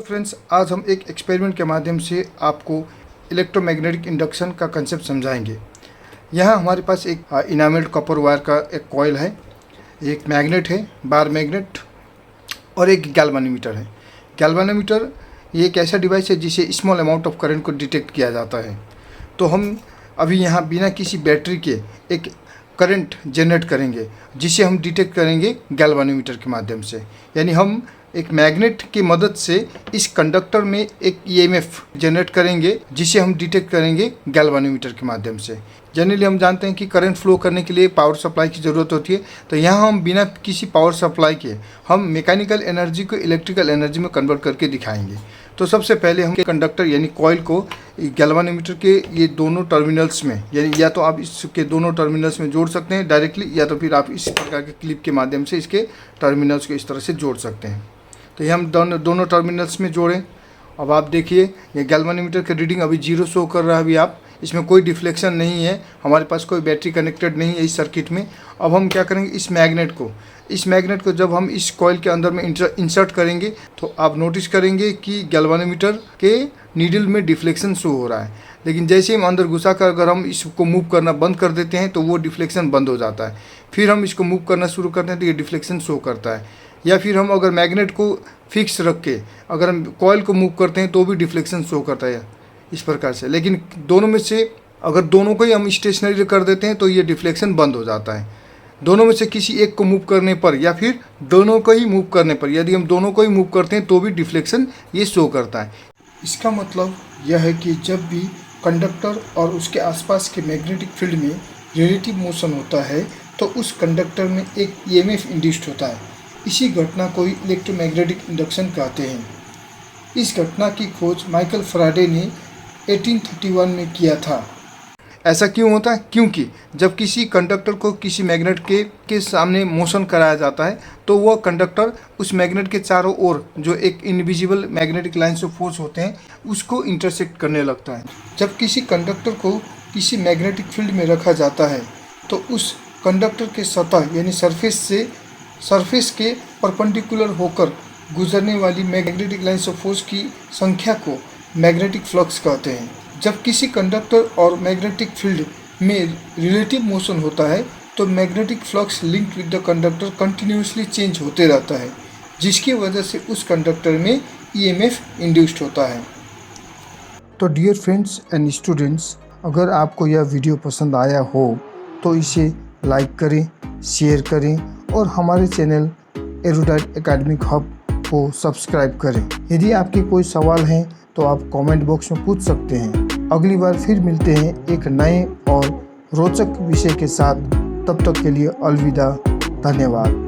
Friends, आज हम एक एक्सपेरिमेंट के माध्यम से आपको इलेक्ट्रोमैग्नेटिक इंडक्शन का कंसेप्ट समझाएंगे। यहाँ हमारे पास एक इनामेल्ड कॉपर वायर का एक कॉइल है, एक मैग्नेट है, बार मैग्नेट, और एक गैल्वेनोमीटर है। गैल्वेनोमीटर ये एक ऐसा डिवाइस है जिसे स्मॉल अमाउंट ऑफ करंट को डिटेक्ट किया जाता है। तो हम अभी यहाँ बिना किसी बैटरी के एक करंट जनरेट करेंगे जिसे हम डिटेक्ट करेंगे गैल्वेनोमीटर के माध्यम से। यानी हम एक मैग्नेट की मदद से इस कंडक्टर में एक ईएमएफ जनरेट करेंगे जिसे हम डिटेक्ट करेंगे गैल्वेनोमीटर के माध्यम से। जनरली हम जानते हैं कि करंट फ्लो करने के लिए पावर सप्लाई की ज़रूरत होती है, तो यहाँ हम बिना किसी पावर सप्लाई के हम मैकेनिकल एनर्जी को इलेक्ट्रिकल एनर्जी में कन्वर्ट करके दिखाएंगे। तो सबसे पहले हम कंडक्टर यानी कॉइल को गैल्वेनोमीटर के ये दोनों टर्मिनल्स में, यानी या तो आप इसके दोनों टर्मिनल्स में जोड़ सकते हैं डायरेक्टली, या तो फिर आप इस प्रकार के क्लिप के माध्यम से इसके टर्मिनल्स को इस तरह से जोड़ सकते हैं। तो ये हम दोनों टर्मिनल्स में जोड़ें। अब आप देखिए ये गैल्वेनोमीटर की रीडिंग अभी 0 शो कर रहा है। अभी आप इसमें कोई डिफ्लेक्शन नहीं है, हमारे पास कोई बैटरी कनेक्टेड नहीं है इस सर्किट में। अब हम क्या करेंगे, इस मैग्नेट को जब हम इस कॉइल के अंदर में इंसर्ट करेंगे तो आप नोटिस करेंगे कि गैल्वेनोमीटर के नीडल में डिफ्लेक्शन शो हो रहा है। लेकिन जैसे हम अंदर घुसा कर अगर हम इसको मूव करना बंद कर देते हैं तो वो डिफ्लेक्शन बंद हो जाता है। फिर हम इसको मूव करना शुरू करते हैं तो ये डिफ्लेक्शन शो करता है। या फिर हम अगर मैग्नेट को फिक्स रख के अगर हम कॉइल को मूव करते हैं तो भी डिफ्लेक्शन शो करता है इस प्रकार से। लेकिन दोनों में से अगर दोनों को ही हम स्टेशनरी कर देते हैं तो ये डिफ्लेक्शन बंद हो जाता है। दोनों में से किसी एक को मूव करने पर या फिर दोनों को ही मूव करने पर, यदि हम दोनों को ही मूव करते हैं तो भी डिफ्लेक्शन ये शो करता है। इसका मतलब यह है कि जब भी कंडक्टर और उसके आसपास के मैग्नेटिक फील्ड में रिलेटिव मोशन होता है तो उस कंडक्टर में एक ईएमएफ इंड्यूस्ड होता है। इसी घटना को ही इलेक्ट्रोमैग्नेटिक इंडक्शन कहते हैं। इस घटना की खोज माइकल फैराडे ने 1831 में किया था। ऐसा क्यों होता है? क्योंकि जब किसी कंडक्टर को किसी मैग्नेट के सामने मोशन कराया जाता है तो वह कंडक्टर उस मैग्नेट के चारों ओर जो एक invisible magnetic lines of force होते हैं उसको इंटरसेक्ट करने लगता है। जब किसी कंडक्टर को किसी मैग्नेटिक फील्ड में रखा जाता है तो उस कंडक्टर के सतह यानी सरफेस के परपेंडिकुलर होकर गुजरने वाली मैग्नेटिक लाइन्स ऑफ फोर्स की संख्या को मैग्नेटिक फ्लक्स कहते हैं। जब किसी कंडक्टर और मैग्नेटिक फील्ड में रिलेटिव मोशन होता है तो magnetic flux linked with the conductor continuously change होते रहता है, जिसकी वजह से उस कंडक्टर में ईएमएफ इंड्यूस्ड होता है। तो डियर फ्रेंड्स एंड स्टूडेंट्स, अगर आपको यह वीडियो पसंद आया हो तो इसे लाइक करें, शेयर करें और हमारे चैनल एरुडाइट एकेडमिक हब को सब्सक्राइब करें। यदि आपके कोई सवाल हैं तो आप कमेंट बॉक्स में पूछ सकते हैं। अगली बार फिर मिलते हैं एक नए और रोचक विषय के साथ। तब तक के लिए अलविदा, धन्यवाद।